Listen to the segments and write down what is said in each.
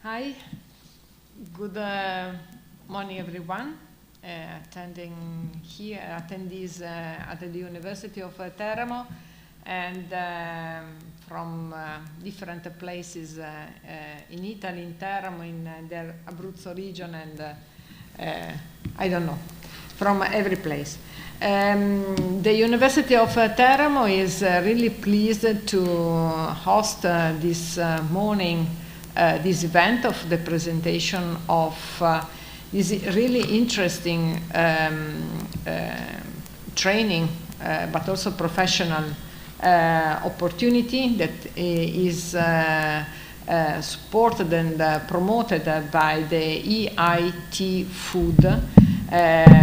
Hi, good morning everyone attendees at the University of Teramo and from different places in Italy, in Teramo, in the Abruzzo region and I don't know, from every place. The University of Teramo is really pleased to host this morning this event of the presentation of this really interesting training but also professional opportunity that is supported and promoted by the EIT Food,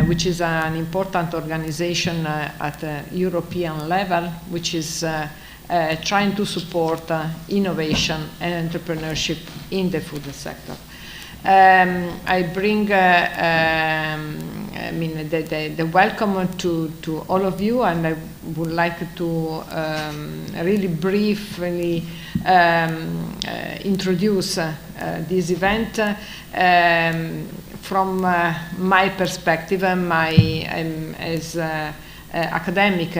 which is an important organization at a European level, which is trying to support innovation and entrepreneurship in the food sector. I bring the welcome to all of you, and I would like to really briefly introduce this event from my perspective, as academic,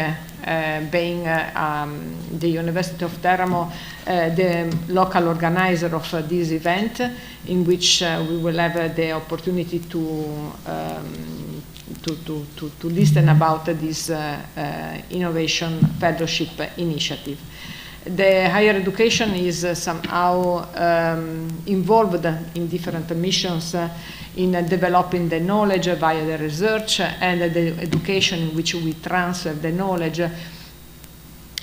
being the University of Teramo, the local organizer of this event, in which we will have the opportunity to listen about this Innovation Fellowship initiative. The higher education is somehow involved in different missions in developing the knowledge via the research and the education in which we transfer the knowledge.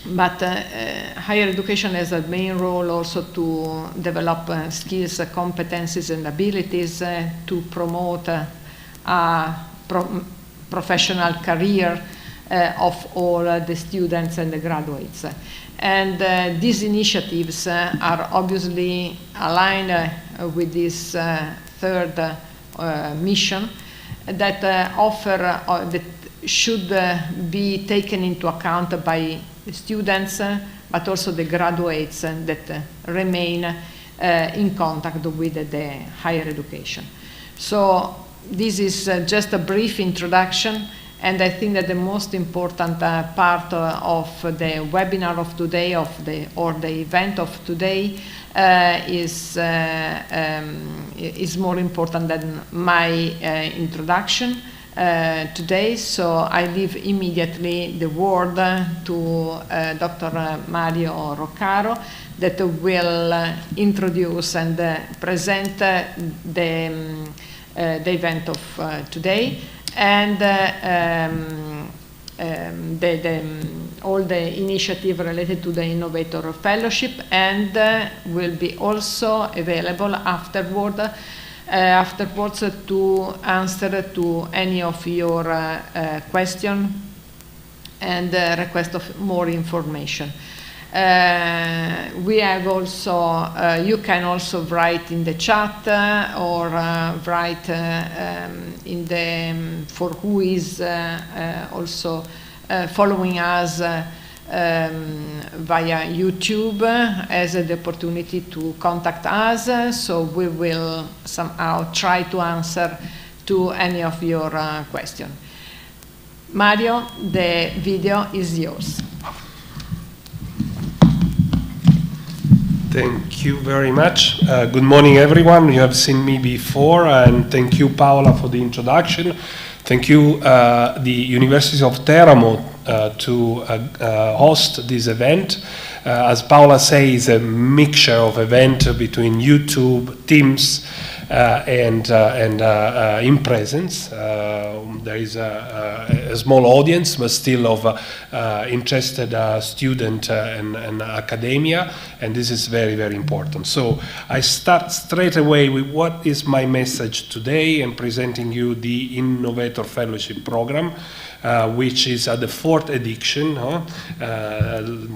But higher education has a main role also to develop skills, competencies and abilities to promote a professional career of all the students and the graduates. And these initiatives are obviously aligned with this third mission that that should be taken into account by students, but also the graduates that remain in contact with the higher education. So this is just a brief introduction, and I think that the most important part of the webinar of today, or the event of today, is more important than my introduction today. So I leave immediately the word to Dr. Mario Roccaro, that will introduce and present the event of today, and all the initiative related to the Innovator Fellowship, and will be also available afterwards to answer to any of your questions and request of more information. We have also, you can also write in the chat or write in the, for who is also following us via YouTube, as the opportunity to contact us. So we will somehow try to answer to any of your questions. Mario, the video is yours. Thank you very much. Good morning, everyone. You have seen me before, and thank you, Paola, for the introduction. Thank you, the University of Teramo, to host this event. As Paola says, a mixture of event between YouTube, Teams, and in presence. There is a small audience, but still of interested student and academia, and this is very, very important. So I start straight away with what is my message today, and presenting you the Innovator Fellowship program, which is at the 4th edition.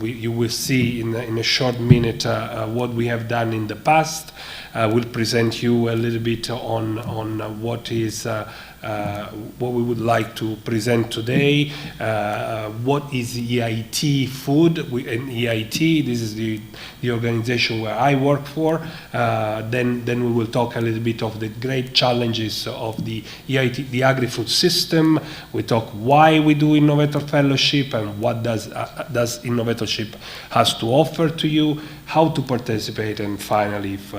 You will see in a short minute what we have done in the past. I will present you a little bit on what is what we would like to present today. What is EIT Food? In EIT, this is the organization where I work for. Then we will talk a little bit of the great challenges of the EIT, the Agri-Food system. We talk why we do Innovator Fellowship and what does Innovatorship has to offer to you, how to participate, and finally, if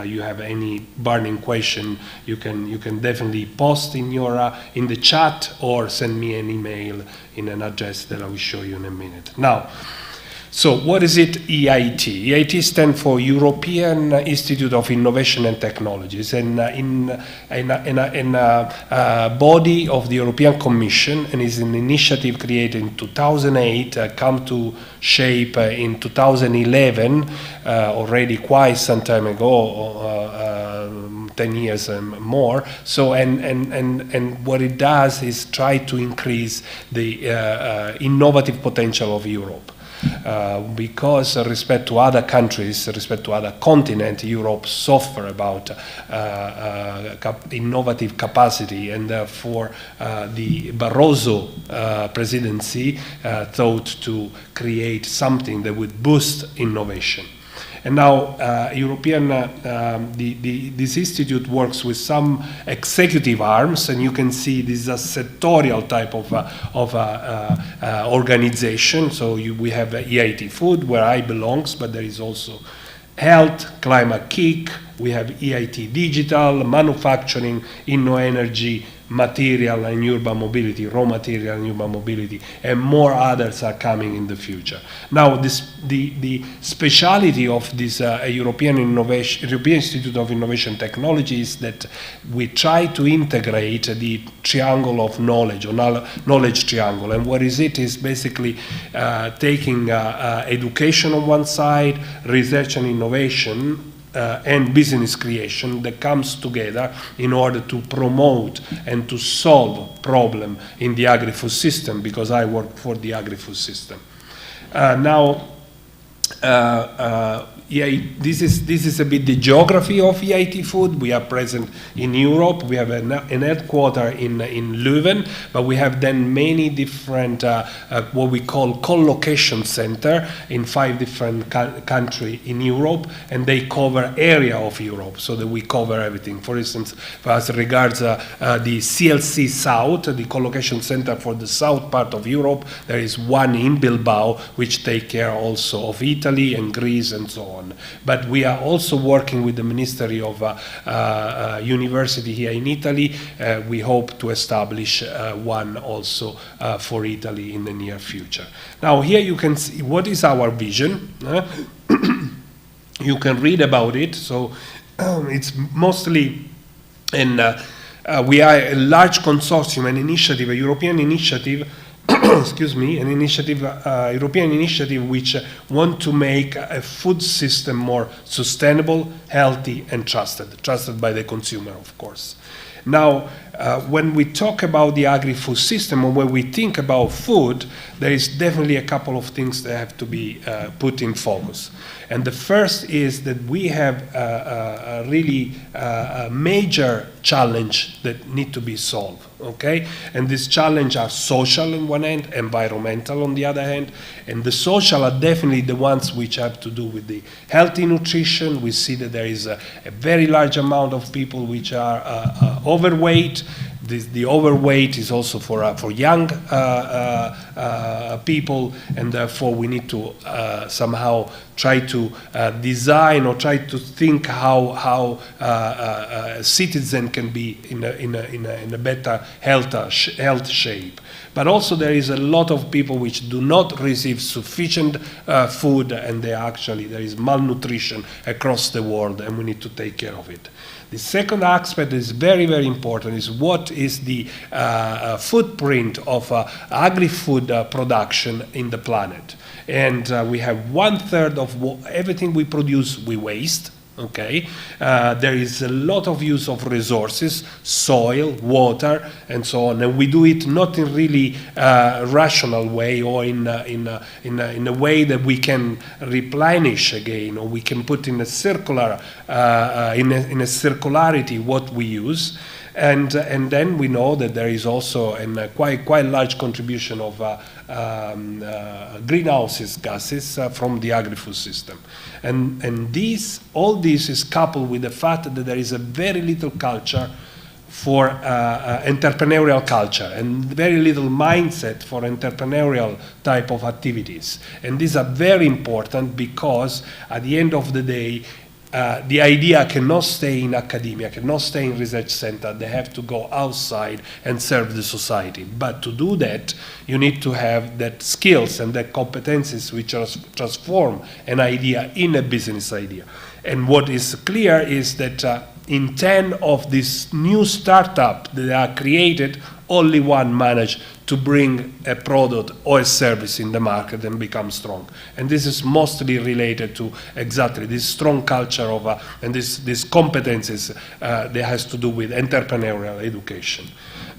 you have any burning question, you can definitely post in the chat or send me an email in an address that I will show you in a minute. Now, so what is it, EIT? EIT stands for European Institute of Innovation and Technologies, and in a body of the European Commission, and is an initiative created in 2008, come to shape in 2011, already quite some time ago, 10 years and more. So and what it does is try to increase the innovative potential of Europe. Because respect to other countries, respect to other continents, Europe suffer about innovative capacity, and therefore the Barroso presidency thought to create something that would boost innovation. And now, this institute works with some executive arms, and you can see this is a sectorial type of organization. So we have EIT Food, where I belong, but there is also Health, Climate Kick. We have EIT Digital, Manufacturing, InnoEnergy, Material and Urban Mobility, Raw Material and Urban Mobility, and more others are coming in the future. Now, the speciality of this European Institute of Innovation Technology is that we try to integrate the triangle of knowledge, or knowledge triangle. And what is it? Is basically taking education on one side, research and innovation, and business creation that comes together in order to promote and to solve problem in the agri-food system, because I work for the agri-food system. This is a bit the geography of EIT Food. We are present in Europe. We have an headquarter in Leuven, but we have then many different what we call co-location center in 5 different countries in Europe, and they cover area of Europe, so that we cover everything. For instance, as regards the CLC South, the co-location center for the south part of Europe, there is one in Bilbao, which take care also of Italy and Greece and so on. But we are also working with the Ministry of University here in Italy. We hope to establish one also for Italy in the near future. Now, here you can see what is our vision. You can read about it. So it's mostly we are a large consortium, an initiative, a European initiative, excuse me, an initiative, European initiative, which want to make a food system more sustainable, healthy, and trusted by the consumer, of course. Now, when we talk about the agri-food system, or when we think about food, there is definitely a couple of things that have to be put in focus. And the first is that we have a really major challenge that need to be solved, okay? And these challenges are social on one hand, environmental on the other hand, and the social are definitely the ones which have to do with the healthy nutrition. We see that there is a very large amount of people which are overweight. The overweight is also for young people, and therefore we need to somehow try to design or try to think how citizen can be in a better health shape. But also there is a lot of people which do not receive sufficient food, and there is malnutrition across the world, and we need to take care of it. The second aspect is very, very important, is what is the footprint of agri-food production in the planet. And we have 1/3 of everything we produce, we waste. Okay, there is a lot of use of resources, soil, water, and so on, and we do it not in really rational way, or in a way that we can replenish again, or we can put in a circular in a circularity what we use. And then we know that there is also a quite large contribution of greenhouse gases from the agri-food system. And all this is coupled with the fact that there is a very little culture for entrepreneurial culture and very little mindset for entrepreneurial type of activities. And these are very important because at the end of the day, the idea cannot stay in academia, cannot stay in research center. They have to go outside and serve the society. But to do that, you need to have that skills and that competencies which transform an idea in a business idea. And what is clear is that in 10 of these new startups that are created, only one managed to bring a product or a service in the market and become strong. And this is mostly related to exactly this strong culture of and these competencies that has to do with entrepreneurial education.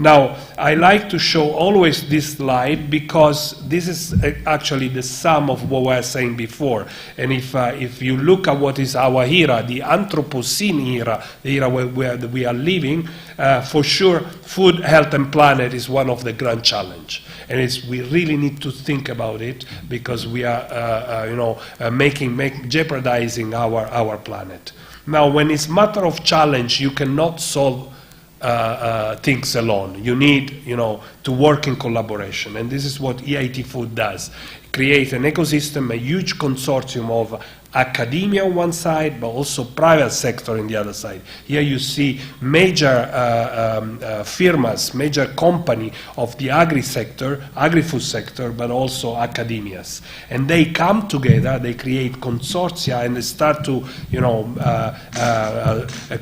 Now, I like to show always this slide because this is actually the sum of what I was saying before. And if you look at what is our era, the Anthropocene era, the era where we are living, for sure, food, health, and planet is one of the grand challenge. And we really need to think about it because we are, jeopardizing our planet. Now, when it's matter of challenge, you cannot solve things alone. You need, to work in collaboration, and this is what EIT Food does. Create an ecosystem, a huge consortium of academia on one side, but also private sector on the other side. Here you see major firms, major company of the agri-food sector, but also academias. And they come together, they create consortia, and they start to,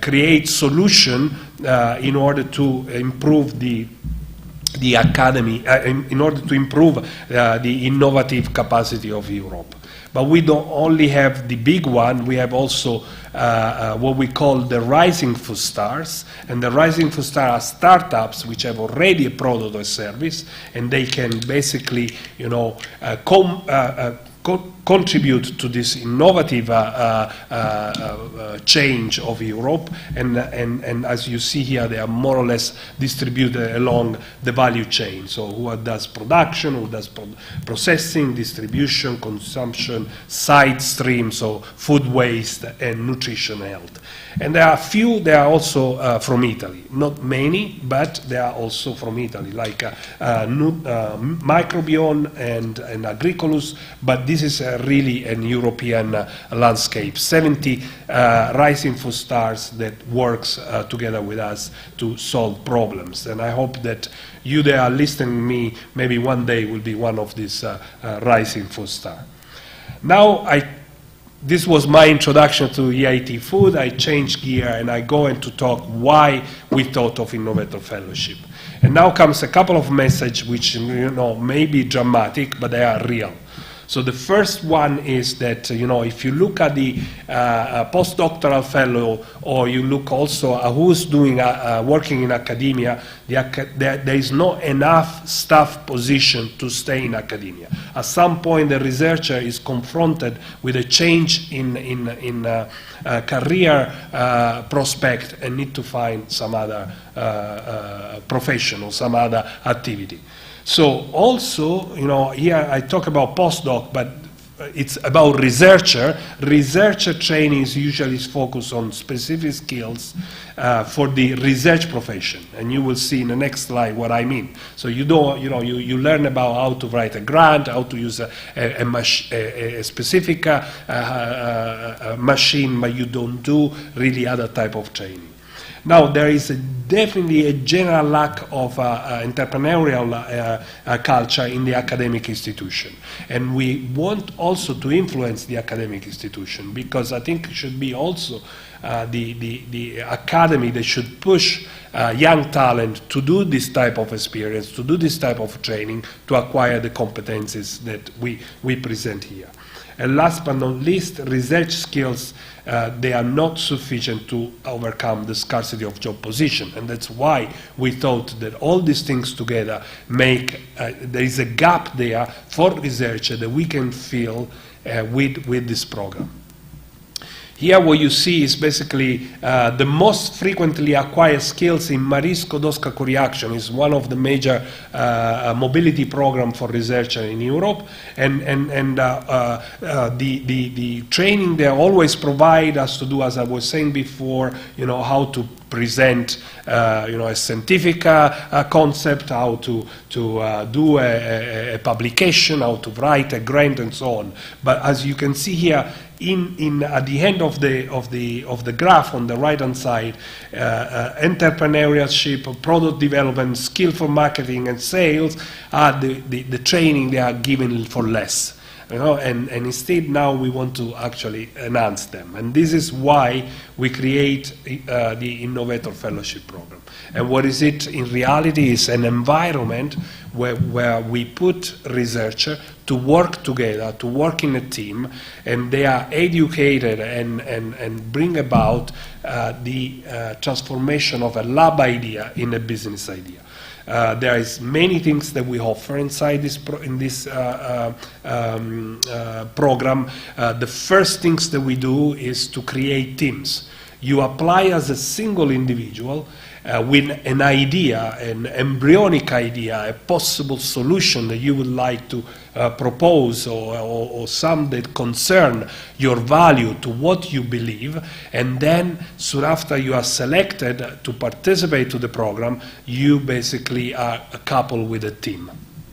create solution in order to improve the academy, in order to improve the innovative capacity of Europe. But we don't only have the big one, we have also what we call the rising food stars. And the rising food stars are startups which have already a product or service, and they can basically, contribute to this innovative change of Europe, and as you see here, they are more or less distributed along the value chain. So who does production, who does processing, distribution, consumption, side streams, so food waste and nutrition health. And there are a few, they are also from Italy. Not many, but they are also from Italy, like Microbiome and Agricolus, but this is really an European landscape. 70 rising food stars that works together with us to solve problems. And I hope that you that are listening to me, maybe one day will be one of these rising food stars. Now, this was my introduction to EIT Food. I change gear and I go into talk why we thought of Innovator Fellowship. And now comes a couple of messages which, may be dramatic, but they are real. So the first one is that, if you look at the postdoctoral fellow, or you look also at who's doing working in academia, there is not enough staff position to stay in academia. At some point, the researcher is confronted with a change in career prospect and need to find some other profession or some other activity. So also, here I talk about postdoc, but it's about researcher. Researcher training is usually focused on specific skills for the research profession, and you will see in the next slide what I mean. So you learn about how to write a grant, how to use a specific machine, but you don't do really other type of training. Now, there is definitely a general lack of entrepreneurial culture in the academic institution. And we want also to influence the academic institution, because I think it should be also the academy that should push young talent to do this type of experience, to do this type of training, to acquire the competencies that we present here. And last but not least, research skills, they are not sufficient to overcome the scarcity of job position. And that's why we thought that all these things together make, there is a gap there for research that we can fill with this program. Here what you see is basically the most frequently acquired skills in Marie-Skłodowska co-reaction. Is one of the major mobility program for researchers in Europe, and the training they always provide us to do, as I was saying before, how to present a scientific concept, how to do a publication, how to write a grant, and so on. But as you can see here, at the end of the graph on the right hand side, entrepreneurship, product development, skill for marketing and sales are the training they are given for less. And instead now we want to actually enhance them. And this is why we create the Innovator Fellowship program. And what is it in reality is an environment where we put researchers to work together, to work in a team, and they are educated and bring about the transformation of a lab idea in a business idea. There is many things that we offer inside this program. The first things that we do is to create teams. You apply as a single individual with an idea, an embryonic idea, a possible solution that you would like to propose, or some that concern your value to what you believe, and then soon after you are selected to participate to the program, you basically are a couple with a team.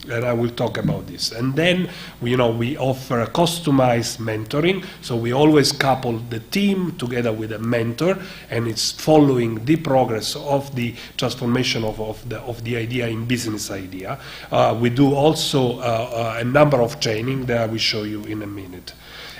And I will talk about this. And then, we offer a customized mentoring. So we always couple the team together with a mentor, and it's following the progress of the transformation of the idea in business idea. We do also a number of training that I will show you in a minute.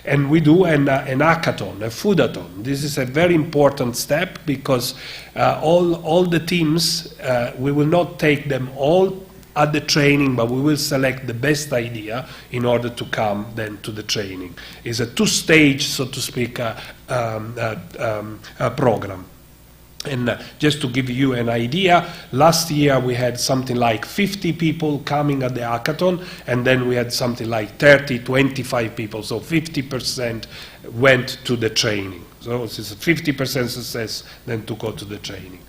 And we do an hackathon, a foodathon. This is a very important step because all the teams, we will not take them all at the training, but we will select the best idea in order to come then to the training. It's a two-stage, so to speak, program. And just to give you an idea, last year we had something like 50 people coming at the hackathon, and then we had something like 25 people, so 50% went to the training. So it's a 50% success then to go to the training.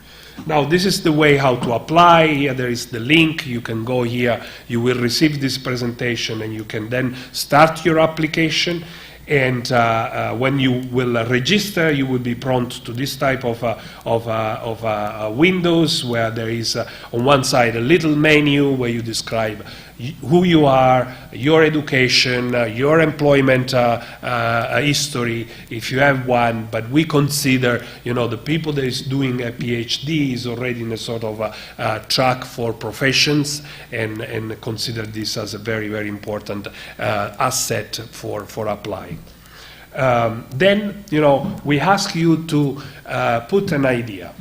Now, this is the way how to apply. Here there is the link. You can go here. You will receive this presentation, and you can then start your application. And when you will register, you will be prompt to this type of windows where there is on one side a little menu where you describe who you are, your education, your employment history, if you have one. But we consider, the people that is doing a PhD is already in a sort of track for professions, and consider this as a very, very important asset for applying. Then, we ask you to put an idea.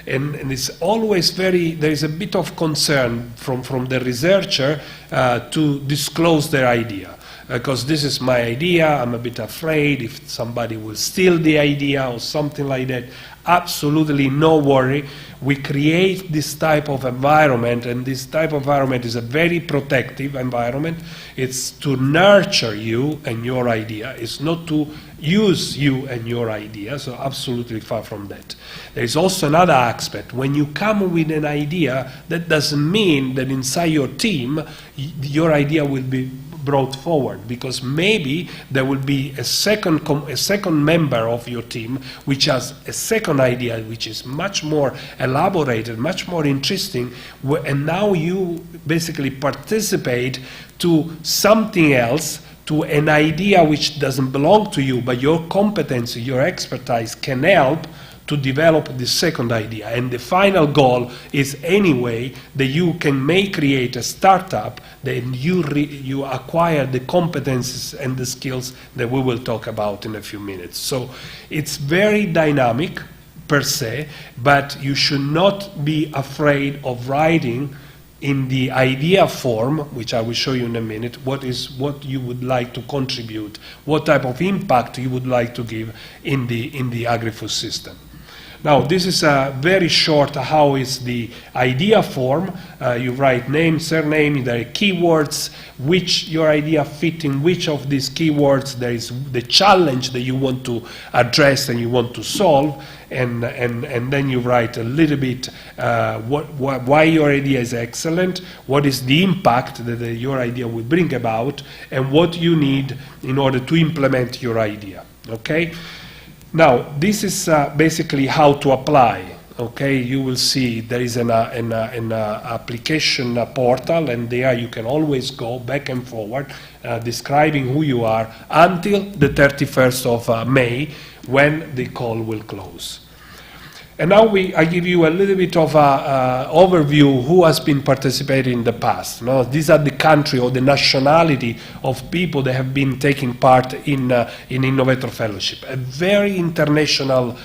And it's always there is a bit of concern from the researcher to disclose their idea. Because this is my idea, I'm a bit afraid if somebody will steal the idea or something like that. Absolutely no worry. We create this type of environment, and this type of environment is a very protective environment. It's to nurture you and your idea. It's not to use you and your idea, so absolutely far from that. There is also another aspect. When you come with an idea, that doesn't mean that inside your team, your idea will be brought forward, because maybe there will be a second member of your team which has a second idea which is much more elaborated, much more interesting, and now you basically participate to something else, to an idea which doesn't belong to you, but your competency, your expertise can help to develop the second idea. And the final goal is anyway that you can create a startup, then you acquire the competencies and the skills that we will talk about in a few minutes. So it's very dynamic per se, but you should not be afraid of writing in the idea form, which I will show you in a minute, what you would like to contribute, what type of impact you would like to give in the Agri-Food system. Now, this is very short how is the idea form. You write name, surname, there are keywords, which your idea fit in which of these keywords. There is the challenge that you want to address and you want to solve, and then you write a little bit why your idea is excellent, what is the impact that your idea will bring about, and what you need in order to implement your idea. Okay? Now, this is basically how to apply. Okay, you will see there is an application portal, and there you can always go back and forward, describing who you are until the 31st of May, when the call will close. And now I give you a little bit of an overview who has been participating in the past. Now, these are the country or the nationality of people that have been taking part in Innovator Fellowship. A very international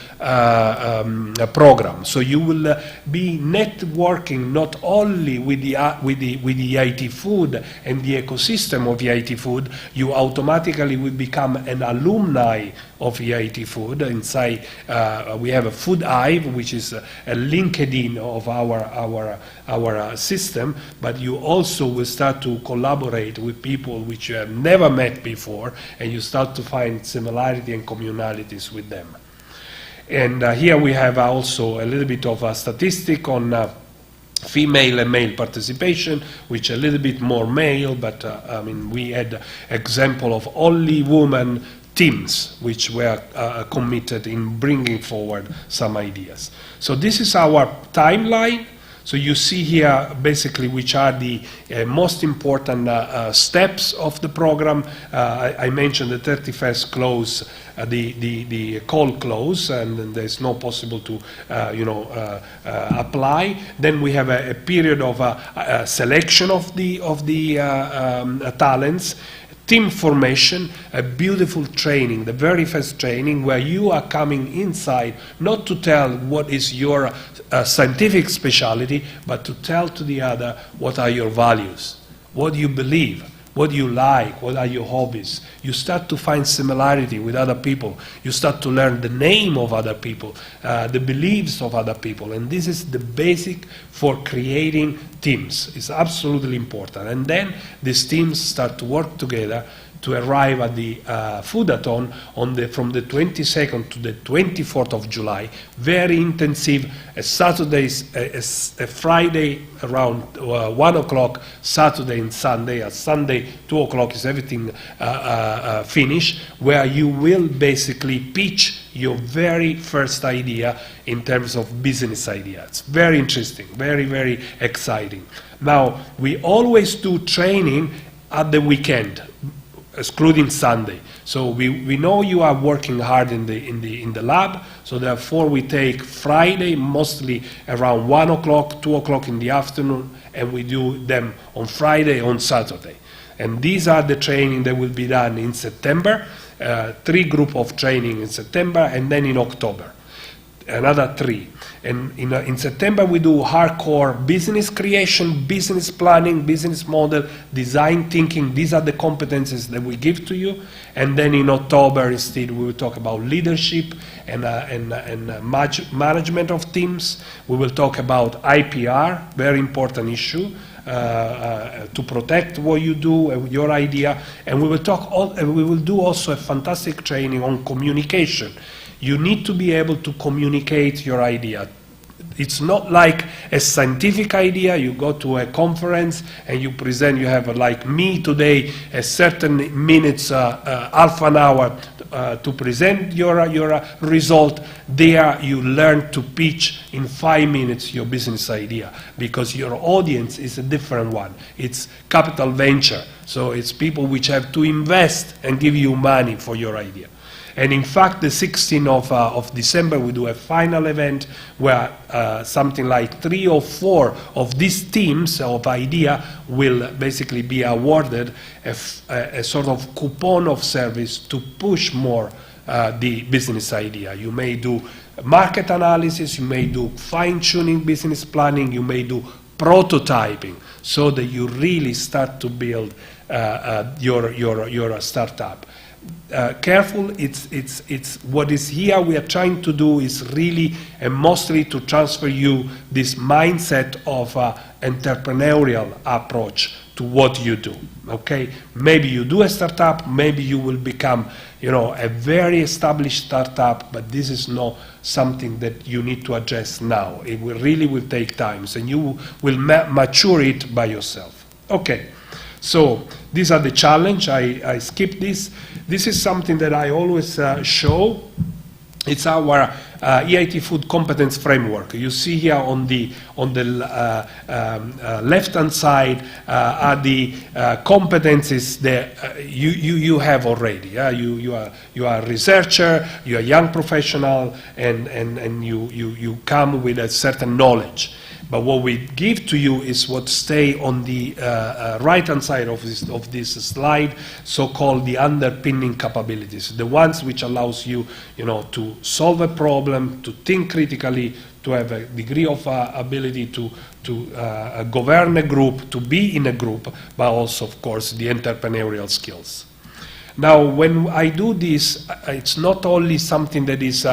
program. So you will be networking not only with the EIT Food and the ecosystem of EIT Food, you automatically will become an alumni of EIT Food. Inside, we have a Food Hive, which is a LinkedIn of our system, but you also will start to collaborate with people which you have never met before, and you start to find similarity and commonalities with them. And here we have also a little bit of a statistic on female and male participation, which a little bit more male, but I mean, we had example of only women teams which were committed in bringing forward some ideas. So this is our timeline. So you see here basically which are the most important steps of the program. I mentioned the 31st close, the call close, and there's no possible to apply. Then we have a period of selection of the talents. Team formation, a beautiful training, the very first training where you are coming inside not to tell what is your scientific specialty, but to tell to the other what are your values, what you believe, what you like, what are your hobbies. You start to find similarity with other people. You start to learn the name of other people, the beliefs of other people. And this is the basic for creating teams. It's absolutely important. And then these teams start to work together to arrive at the Foodathon from the 22nd to the 24th of July. Very intensive. Saturdays, a Friday around 1 o'clock, Saturday and Sunday. At Sunday, 2 o'clock is everything finished, where you will basically pitch your very first idea in terms of business idea. It's very interesting, very, very exciting. Now, we always do training at the weekend, excluding Sunday. So we know you are working hard in the lab, so therefore we take Friday mostly around 1 o'clock, 2 o'clock in the afternoon, and we do them on Friday, on Saturday. And these are the training that will be done in September, 3 group of training in September, and then in October, another 3. And in September we do hardcore business creation, business planning, business model, design thinking. These are the competencies that we give to you. And then in October instead we will talk about leadership and management of teams. We will talk about IPR, very important issue, to protect what you do, your idea. And we will do also a fantastic training on communication. You need to be able to communicate your idea. It's not like a scientific idea. You go to a conference and you present, you have like me today, a certain minutes, half an hour to present your result. There you learn to pitch in 5 minutes your business idea, because your audience is a different one. It's capital venture, so it's people which have to invest and give you money for your idea. And in fact, the 16th of December, we do a final event where something like 3 or 4 of these teams of idea will basically be awarded a sort of coupon of service to push more the business idea. You may do market analysis, you may do fine-tuning business planning, you may do prototyping, so that you really start to build your startup. careful. It's what is here we are trying to do is really and mostly to transfer you this mindset of entrepreneurial approach to what you do. Okay, maybe you do a startup, maybe you will become, a very established startup, but this is not something that you need to address now. It will really will take time, and you will mature it by yourself. Okay. So these are the challenge. I skipped this. This is something that I always show. It's our EIT Food Competence Framework. You see here on the left-hand side are the competencies that you have already. Yeah? You are a researcher, you are a young professional, and you come with a certain knowledge. But what we give to you is what stay on the right-hand side of this slide, so-called the underpinning capabilities, the ones which allows you, to solve a problem, to think critically, to have a degree of ability to govern a group, to be in a group, but also, of course, the entrepreneurial skills. Now, when I do this, it's not only something that is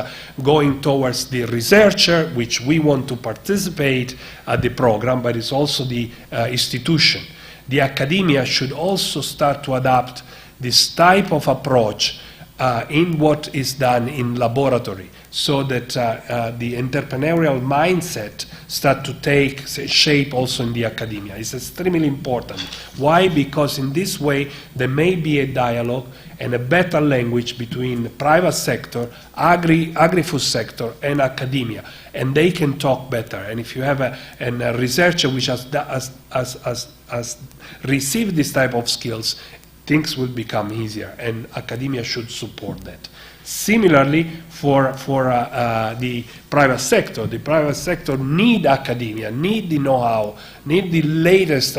going towards the researcher, which we want to participate at the program, but it's also the institution. The academia should also start to adapt this type of approach in what is done in laboratory, so that the entrepreneurial mindset start to take shape also in the academia. It's extremely important. Why? Because in this way there may be a dialogue and a better language between the private sector, agri-food sector, and academia, and they can talk better. And if you have a researcher which has received this type of skills, things will become easier, and academia should support that. Similarly, for the private sector need academia, need the know-how, need the latest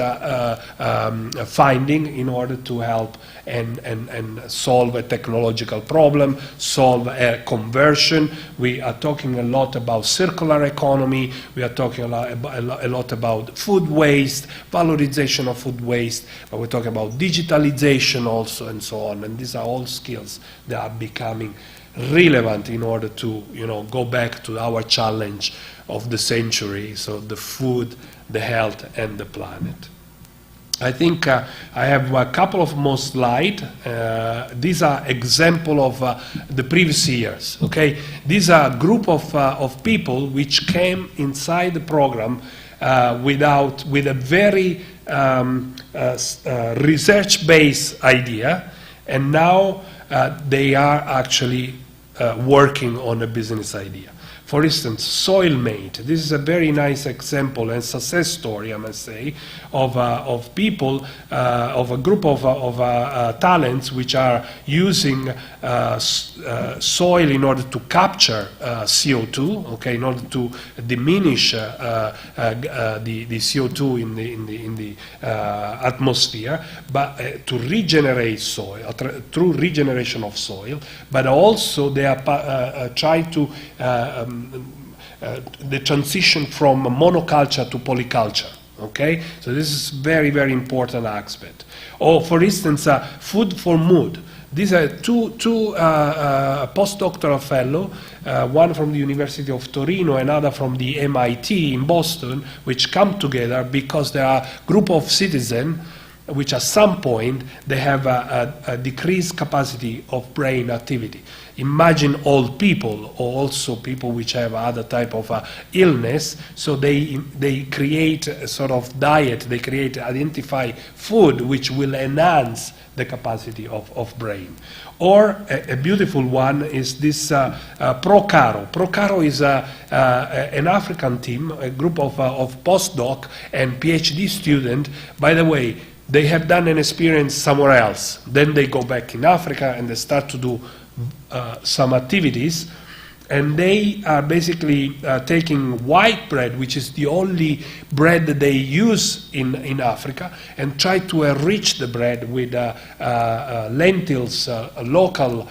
finding in order to help and solve a technological problem, solve a conversion. We are talking a lot about circular economy. We are talking a lot about food waste, valorization of food waste, but we're talking about digitalization also, and so on. And these are all skills that are becoming relevant in order to, go back to our challenge of the century, so the food, the health, and the planet. I think I have a couple of more slides. These are example of the previous years. Okay, these are a group of people which came inside the program with a very research-based idea, and now they are actually working on a business idea. For instance, Soilmate. This is a very nice example and success story, I must say, of people, of a group of talents which are using soil in order to capture CO2, okay, in order to diminish the CO2 in the atmosphere, but to regenerate soil through regeneration of soil. But also they are trying to the transition from monoculture to polyculture. Okay, so this is very, very important aspect. Or, for instance, food for mood. These are two postdoctoral fellows, one from the University of Torino, another from the MIT in Boston, which come together because there are a group of citizens which at some point they have a decreased capacity of brain activity. Imagine old people, or also people which have other type of illness, so they create a sort of diet, they identify food which will enhance the capacity of brain. Or a beautiful one is this Procaro. Procaro is an African team, a group of postdoc and PhD student. By the way, they have done an experience somewhere else. Then they go back in Africa and they start to do some activities, and they are basically taking white bread, which is the only bread that they use in Africa, and try to enrich the bread with lentils, local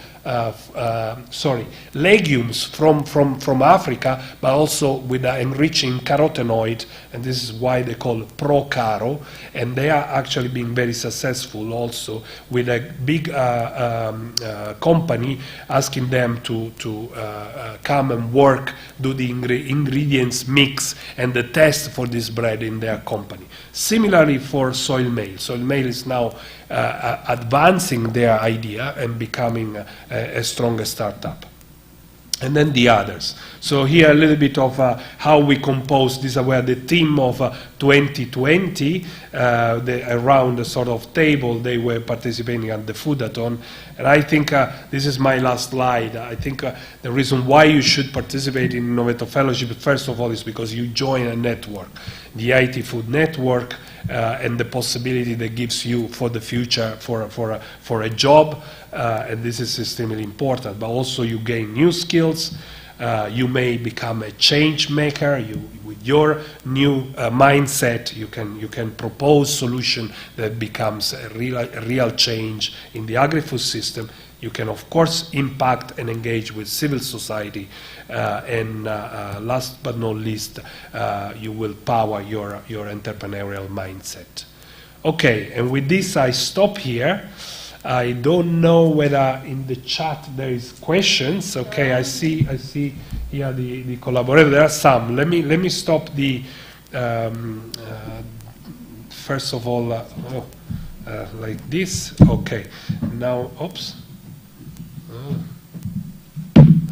legumes from Africa, but also with enriching carotenoid, and this is why they call it pro-caro, and they are actually being very successful also with a big company asking them to come and work, do the ingredients mix and the test for this bread in their company. Similarly for soil mail. Soil mail is now advancing their idea and becoming a stronger startup. And then the others. So here a little bit of how we compose. These were the theme of 2020. Around the sort of table, they were participating at the Foodathon. And I think this is my last slide. I think the reason why you should participate in Innovator Fellowship, first of all, is because you join a network, the EIT Food Network, and the possibility that gives you for the future for a job, and this is extremely important. But also you gain new skills. You may become a change maker. With your new mindset, you can propose solution that becomes a real change in the agri-food system. You can, of course, impact and engage with civil society, and last but not least, you will power your entrepreneurial mindset. Okay, and with this I stop here. I don't know whether in the chat there is questions. Okay, I see here the collaborator. There are some. Let me stop the first of all like this. Okay, now oops.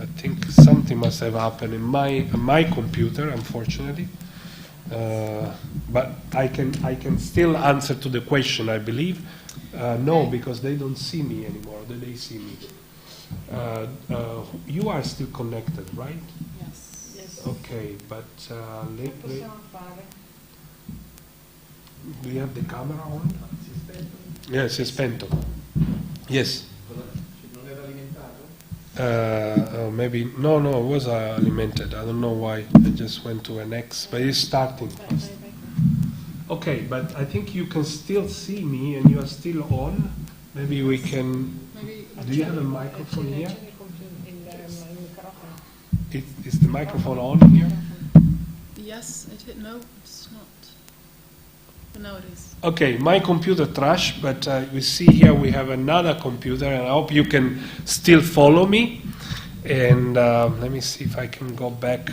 I think something must have happened in my computer, unfortunately. But I can still answer to the question, I believe. No, because they don't see me anymore. They see me. You are still connected, right? Yes. Okay, but do you have the camera on? Yes, it's spento. Yes. Maybe no, it was alimented. I don't know why. I just went to an X, but it's starting fast. Okay, but I think you can still see me, and you are still on. Maybe we can. Do you have a microphone here? Is the microphone on here? Yes, no, it's not. But now it is. Okay, my computer trash, but we see here we have another computer, and I hope you can still follow me. And let me see if I can go back.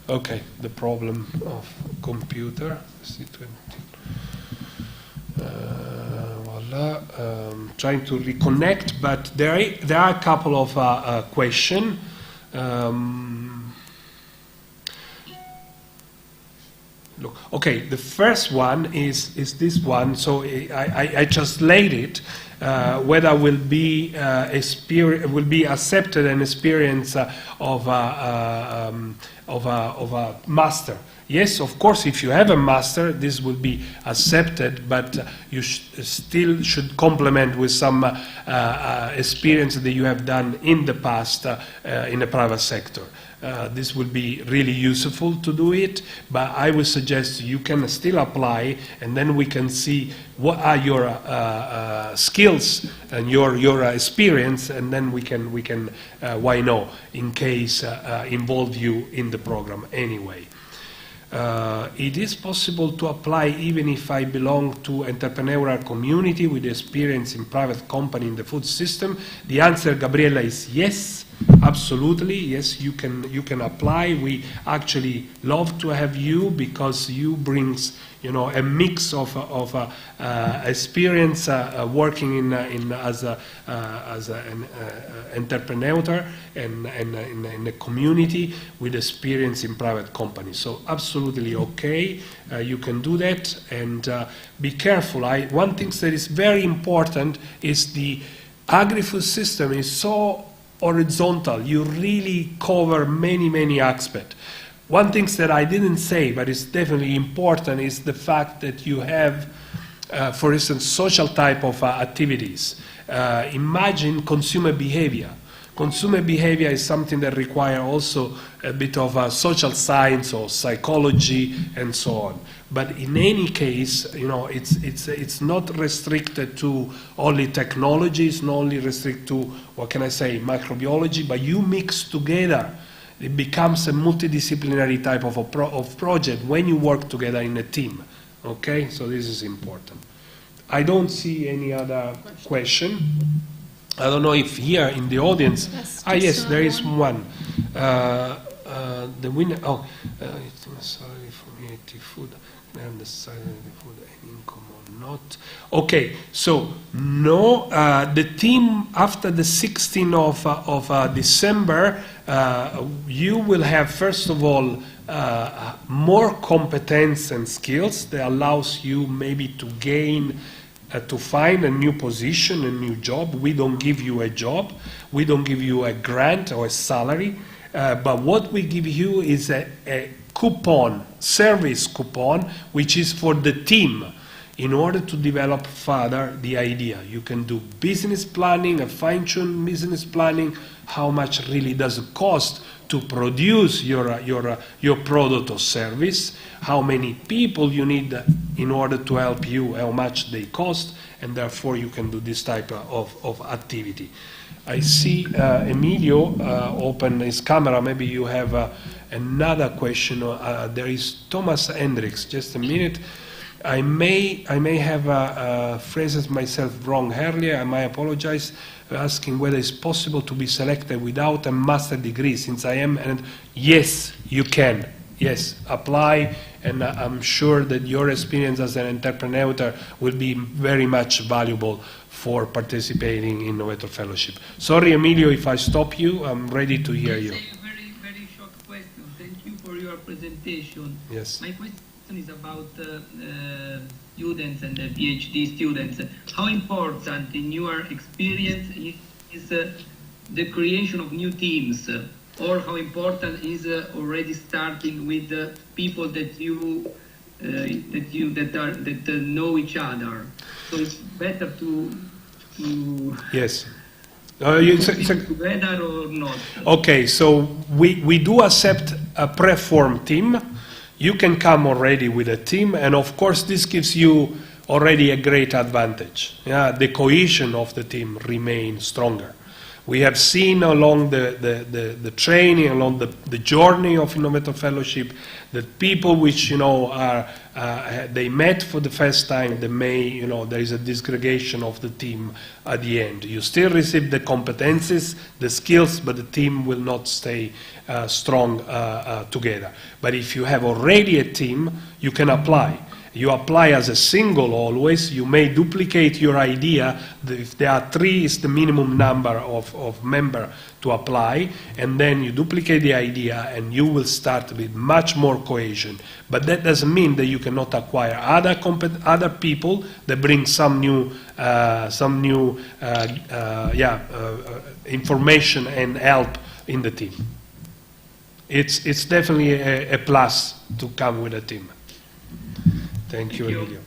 Okay, the problem of computer. Voila. Trying to reconnect, but there are a couple of questions. Look, okay, the first one is this one. So I just laid it. Whether will be accepted an experience of a master. Yes, of course, if you have a master, this will be accepted, but you still should complement with some experience that you have done in the past in the private sector. This will be really useful to do it, but I would suggest you can still apply, and then we can see what are your skills and your experience, and then we can why no, in case involve you in the program anyway. It is possible to apply even if I belong to entrepreneurial community with experience in private company in the food system. The answer, Gabriela, is yes. Absolutely, yes, you can apply. We actually love to have you because you brings a mix of experience working as an entrepreneur and in the community with experience in private companies. So absolutely okay, you can do that, and be careful. One thing that is very important is the agri-food system is so horizontal. You really cover many aspects. One thing that I didn't say, but it's definitely important, is the fact that you have, for instance, social type of activities. Imagine consumer behavior. Consumer behavior is something that requires also a bit of social science or psychology and so on. But in any case, you know, it's not restricted to only technology. It's not only restricted to, what can I say, microbiology. But you mix together, it becomes a multidisciplinary type of project when you work together in a team. Okay, so this is important. I don't see any other question. I don't know if here in the audience. Yes, there is one. The winner. Sorry for EIT Food. I have decided the food and income or not. Okay, so no. The team after the 16th of December, you will have first of all more competence and skills that allows you maybe to gain. To find a new position, a new job. We don't give you a job. We don't give you a grant or a salary. But what we give you is a coupon, service coupon, which is for the team in order to develop further the idea. You can do business planning, a fine-tuned business planning, how much really does it cost to produce your product or service, how many people you need in order to help you, how much they cost, and therefore you can do this type of activity. I see Emilio open his camera. Maybe you have another question. There is Thomas Hendricks. Just a minute. I may have phrased myself wrong earlier. I might apologize. Asking whether it's possible to be selected without a master degree, since I am, and yes, you can. Yes, apply, and I'm sure that your experience as an entrepreneur will be very much valuable for participating in Innovator Fellowship. Sorry, Emilio, if I stop you, I'm ready to hear you. A very, very short question. Thank you for your presentation. Yes. My question is about students and the PhD students. How important, in your experience, is the creation of new teams, or how important is already starting with people that know each other? So it's better to Yes. together or not? Okay, so we do accept a preformed team. You can come already with a team, and of course this gives you already a great advantage. Yeah, the cohesion of the team remains stronger. We have seen along the training, along the journey of Innovator Fellowship, that people which are they met for the first time, there is a disgregation of the team at the end. You still receive the competencies, the skills, but the team will not stay strong together. But if you have already a team, you can apply. You apply as a single always. You may duplicate your idea. If there are 3, is the minimum number of members to apply. And then you duplicate the idea and you will start with much more cohesion. But that doesn't mean that you cannot acquire other people that bring some new information and help in the team. It's definitely a plus to come with a team. Thank you, Emilio.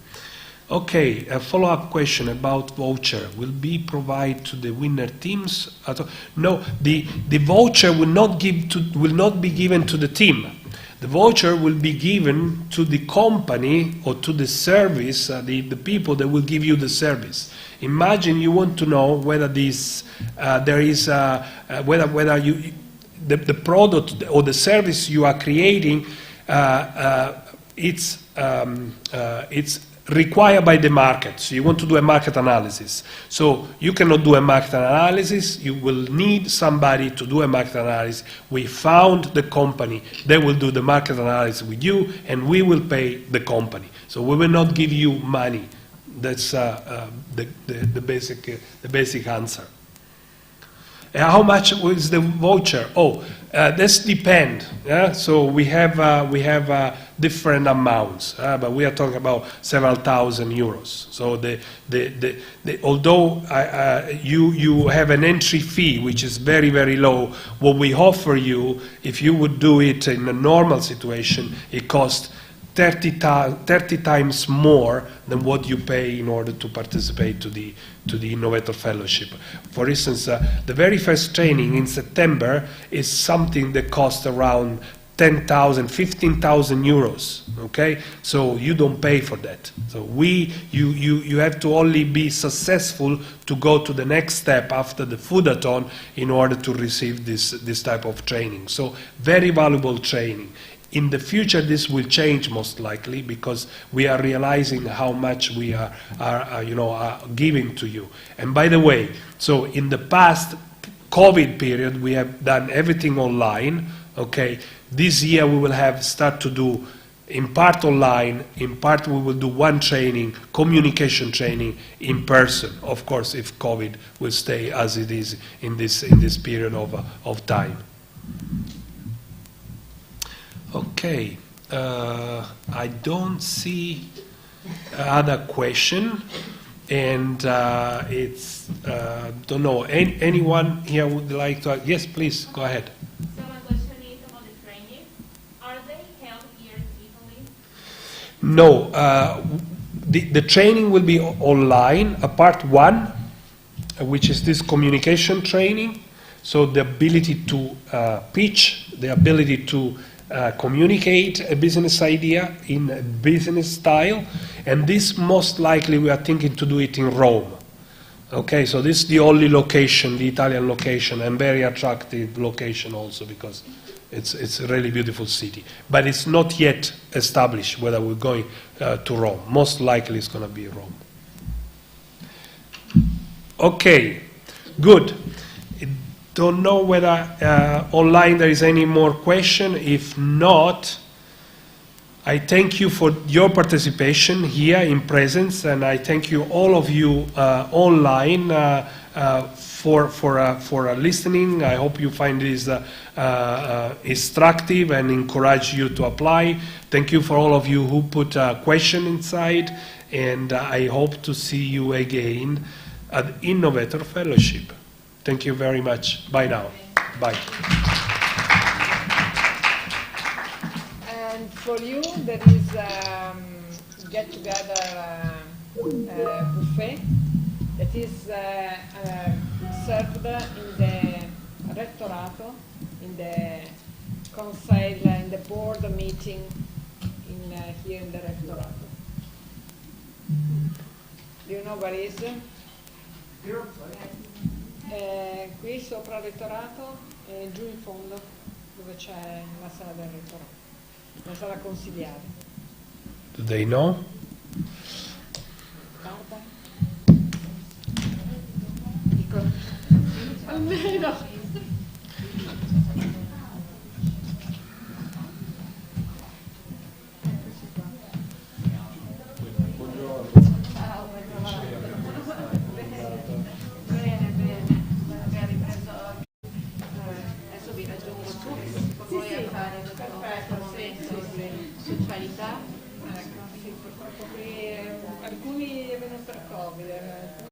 Okay, a follow-up question about voucher. Will be provided to the winner teams? No, the voucher will not be given to the team. The voucher will be given to the company or to the service, the people that will give you the service. Imagine you want to know whether the product or the service you are creating it's required by the market. So you want to do a market analysis. So you cannot do a market analysis. You will need somebody to do a market analysis. We found the company. They will do the market analysis with you, and we will pay the company. So we will not give you money. That's the basic answer. How much is the voucher? This depends. Yeah? So we have different amounts, but we are talking about several thousand euros. So although you have an entry fee which is very, very low, what we offer you, if you would do it in a normal situation, it costs 30 times more than what you pay in order to participate to the Innovator Fellowship. For instance, the very first training in September is something that costs around 10,000, 15,000 euros. Okay, so you don't pay for that. So you have to only be successful to go to the next step after the Foodathon in order to receive this type of training. So very valuable training. In the future, this will change most likely because we are realizing how much we are giving to you. And by the way, so in the past COVID period, we have done everything online. Okay, this year we will start to do in part online, in part we will do one training, communication training in person. Of course, if COVID will stay as it is in this period of time. Okay, I don't see other question, and don't know, anyone here would like to, yes, please, go ahead. So my question is about the training. Are they held here in Italy? No, the training will be online, a part one, which is this communication training, so the ability to pitch, the ability to communicate a business idea in a business style, and this most likely we are thinking to do it in Rome. Okay, so this is the only location, the Italian location, and very attractive location also because it's a really beautiful city. But it's not yet established whether we're going to Rome. Most likely it's going to be Rome. Okay, good. Don't know whether online there is any more question. If not, I thank you for your participation here in presence, and I thank you all of you online for listening. I hope you find this instructive and encourage you to apply. Thank you for all of you who put a question inside, and I hope to see you again at Innovator Fellowship. Thank you very much. Bye now. Bye. And for you, there is get-together buffet that is served in the rectorato, in the conseil, in the board meeting here in the rectorato. Do you know where is? Qui sopra il rettorato e giù in fondo dove c'è la sala del rettorato, la sala consigliare. Do they know? Guarda. Dico. Almeno. Sessualità. Ecco, sì, purtroppo qui alcuni vengono per Covid,